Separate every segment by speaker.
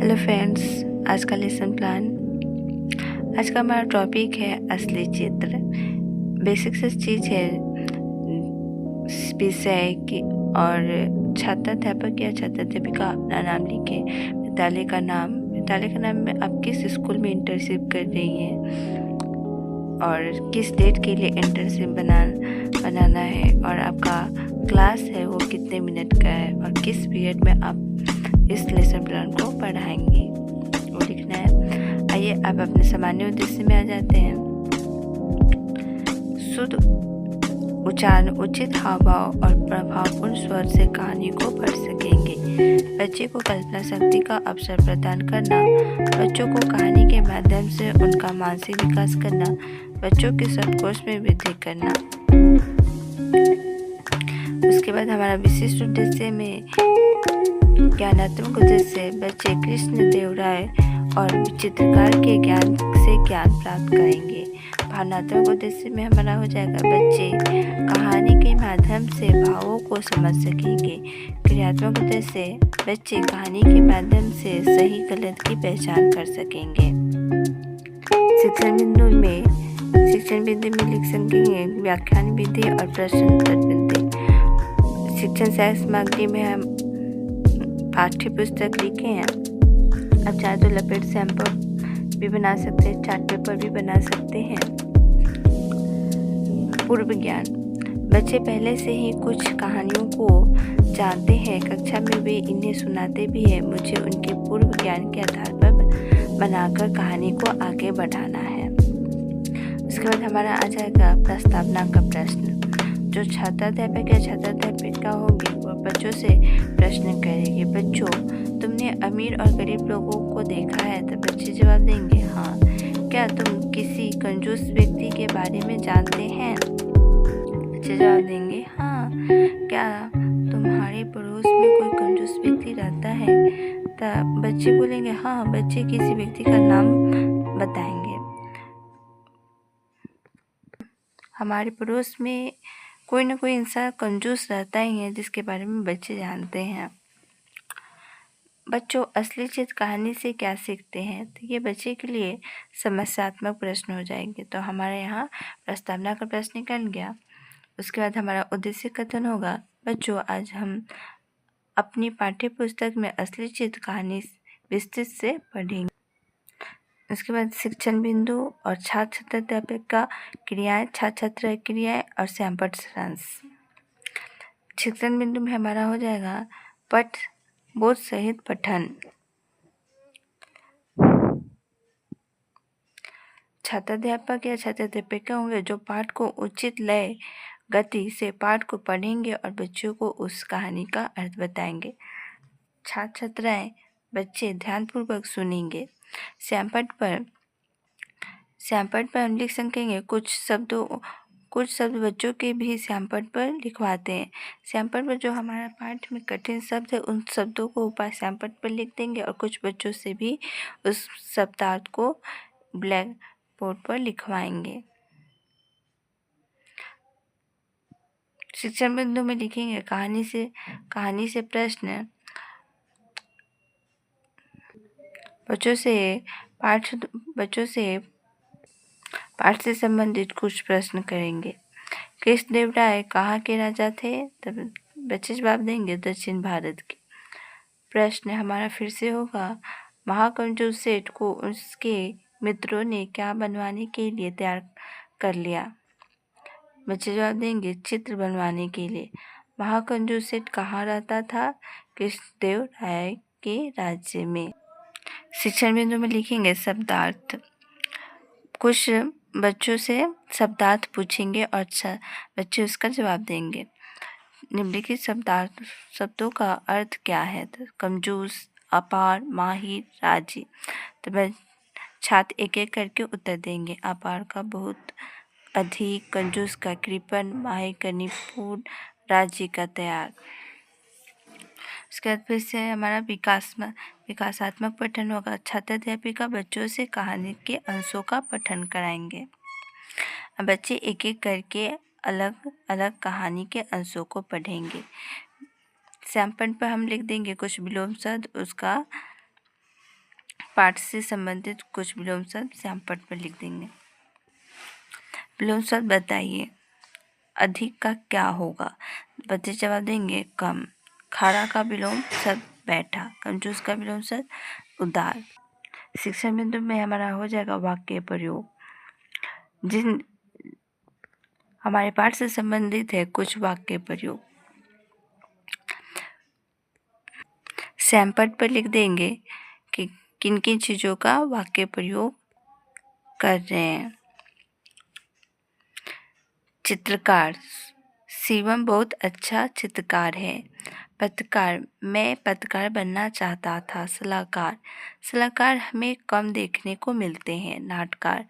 Speaker 1: Hello friends, आज का lesson plan. आज का हमारा टॉपिक है असली चित्र। बेसिक से चीज़ है विषय की और छात्राध्यापक या छात्राध्यापिका अपना नाम लिखे। विद्यालय का नाम में आप किस स्कूल में इंटर्नशिप कर रही हैं और किस डेट के लिए इंटर्नशिप बनाना है और आपका क्लास है वो कितने मिनट का है और किस पीरियड में आप इस लेसन प्लान को पढ़ाएंगे वो लिखना है। आइए अब अपने सामान्य उद्देश्य में आ जाते हैं। शुद्ध उच्चारण, उचित हावभाव और प्रभावपूर्ण स्वर से कहानी को पढ़ सकेंगे। बच्चे को कल्पना शक्ति का अवसर प्रदान करना, बच्चों को कहानी के माध्यम से उनका मानसिक विकास करना, बच्चों के शब्दकोश में वृद्धि करना। उसके बाद हमारा विशिष्ट उद्देश्य में ज्ञानात्मक उद्देश्य, बच्चे कृष्ण देव राय और चित्रकार के ज्ञान से ज्ञान प्राप्त करेंगे। भावनात्मक उद्देश्य में हमारा हो जाएगा, बच्चे कहानी के माध्यम से भावों को समझ सकेंगे। क्रियात्मक उद्देश्य, बच्चे कहानी के माध्यम से सही गलत की पहचान कर सकेंगे। शिक्षण बिंदु में लिख सकेंगे व्याख्यान विधि और प्रश्न उत्तर विधि। शिक्षण सहायक सामग्री में हम पाठ्य पुस्तक लिखे हैं। आप चाहे तो लपेट सैंपल भी बना सकते हैं, चार्ट पेपर भी बना सकते हैं। पूर्व ज्ञान, बच्चे पहले से ही कुछ कहानियों को जानते हैं, कक्षा में वे इन्हें सुनाते भी हैं। मुझे उनके पूर्व ज्ञान के आधार पर बनाकर कहानी को आगे बढ़ाना है। उसके बाद हमारा आ जाएगा प्रस्तावना का प्रश्न। जो छात्राध्यापक या छात्राध्यापिका होंगे वो बच्चों से प्रश्न करेंगे, बच्चों तुमने अमीर और गरीब लोगों को देखा है? तो बच्चे जवाब देंगे हाँ। क्या तुम किसी कंजूस व्यक्ति के बारे में जानते हैं? बच्चे जवाब देंगे हाँ। क्या तुम्हारे पड़ोस में कोई कंजूस व्यक्ति रहता है? तब बच्चे बोलेंगे हाँ। बच्चे किसी व्यक्ति का नाम बताएंगे। हमारे पड़ोस में कोई ना कोई इंसान कंजूस रहता ही है जिसके बारे में बच्चे जानते हैं। बच्चों असली चित्र कहानी से क्या सीखते हैं? तो ये बच्चे के लिए समस्यात्मक प्रश्न हो जाएंगे। तो हमारे यहाँ प्रस्तावना का प्रश्न निकल गया। उसके बाद हमारा उद्देश्य कथन होगा, बच्चों आज हम अपनी पाठ्य पुस्तक में असली चित्र कहानी विस्तृत से पढ़ेंगे। उसके बाद शिक्षण बिंदु और छात्र छात्राध्यापक का क्रियाएं, छात्र छात्र क्रियाएं और सैंपल सारांश। शिक्षण बिंदु में हमारा हो जाएगा पठ बोध सहित पठन। छात्राध्यापक या छात्राध्यापिका होंगे जो पाठ को उचित लय गति से पाठ को पढ़ेंगे और बच्चों को उस कहानी का अर्थ बताएंगे। छात्र छात्राएं बच्चे ध्यानपूर्वक सुनेंगे। सैंपल पर हम लिख सकेंगे कुछ शब्द बच्चों के भी सैंपल पर लिखवाते हैं। सैंपल पर जो हमारा पाठ में कठिन शब्द है उन शब्दों को ऊपर सैंपल पर लिख देंगे और कुछ बच्चों से भी उस शब्दार्थ को ब्लैक बोर्ड पर लिखवाएंगे। शिक्षण बिंदु में लिखेंगे कहानी से प्रश्न। बच्चों से पाठ से संबंधित कुछ प्रश्न करेंगे। कृष्णदेव राय कहाँ के राजा थे? तब बच्चे जवाब देंगे दक्षिण भारत के। प्रश्न हमारा फिर से होगा, महाकंजूस सेठ को उसके मित्रों ने क्या बनवाने के लिए तैयार कर लिया? बच्चे जवाब देंगे चित्र बनवाने के लिए। महाकंजूस सेठ कहाँ रहता था? कृष्णदेव राय के राज्य में। शिक्षण बिंदु में लिखेंगे शब्दार्थ। कुछ बच्चों से शब्दार्थ पूछेंगे और बच्चे उसका जवाब देंगे। निम्नलिखित शब्दों का अर्थ क्या है? तो कंजूस, अपार, माहिर, राजी। तो छात्र एक एक करके उत्तर देंगे। अपार का बहुत अधिक, कंजूस का कृपण, माहिर का निपुण, राजी का तैयार। उसके बाद फिर से हमारा विकासात्मक पठन होगा। छात्राध्यापिका बच्चों से कहानी के अंशों का पठन कराएंगे। बच्चे एक एक करके अलग अलग कहानी के अंशों को पढ़ेंगे। सैंपल पर हम लिख देंगे कुछ विलोम शब्द, उसका पाठ से संबंधित कुछ विलोम शब्द श्यामपट्ट पर लिख देंगे। विलोम शब्द बताइए। अधिक का क्या होगा? बच्चे जवाब देंगे कम। खाड़ा का विलोम शब्द बैठा। कंजूस का विलोम शब्द उदार। शिक्षण बिंदु में हमारा हो जाएगा वाक्य प्रयोग। जिन हमारे पाठ से संबंधित है कुछ वाक्य प्रयोग। श्यामपट्ट पर लिख देंगे कि किन किन चीज़ों का वाक्य प्रयोग कर रहे हैं। चित्रकार, शिवम बहुत अच्छा चित्रकार है। पत्रकार, मैं पत्रकार बनना चाहता था। सलाहकार, सलाहकार हमें कम देखने को मिलते हैं। नाटककार,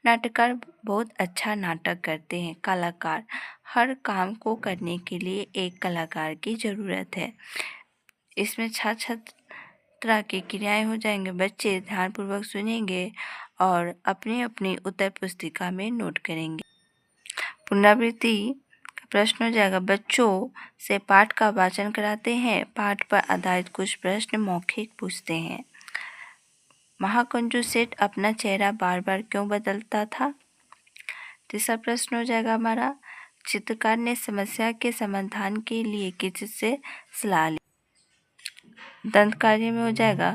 Speaker 1: नाटककार बहुत अच्छा नाटक करते हैं। कलाकार, हर काम को करने के लिए एक कलाकार की ज़रूरत है। इसमें छात्र की क्रियाएं हो जाएंगे। बच्चे ध्यानपूर्वक सुनेंगे और अपनी अपनी उत्तर पुस्तिका में नोट करेंगे। पुनरावृत्ति का प्रश्न हो जाएगा। बच्चों से पाठ का वाचन कराते हैं। पाठ पर आधारित कुछ प्रश्न मौखिक पूछते हैं। महाकंजूस सेठ अपना चेहरा बार बार क्यों बदलता था? तीसरा प्रश्न हो जाएगा हमारा। चित्रकार ने समस्या के समाधान के लिए किसी से सलाह ली? दंत कार्य में हो जाएगा।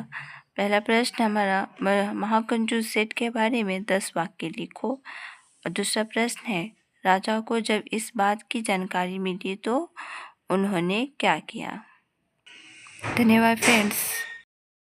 Speaker 1: पहला प्रश्न हमारा, महाकंजूस सेठ के बारे में 10 वाक्य लिखो। और दूसरा प्रश्न है, राजा को जब इस बात की जानकारी मिली तो उन्होंने क्या किया? धन्यवाद फ्रेंड्स।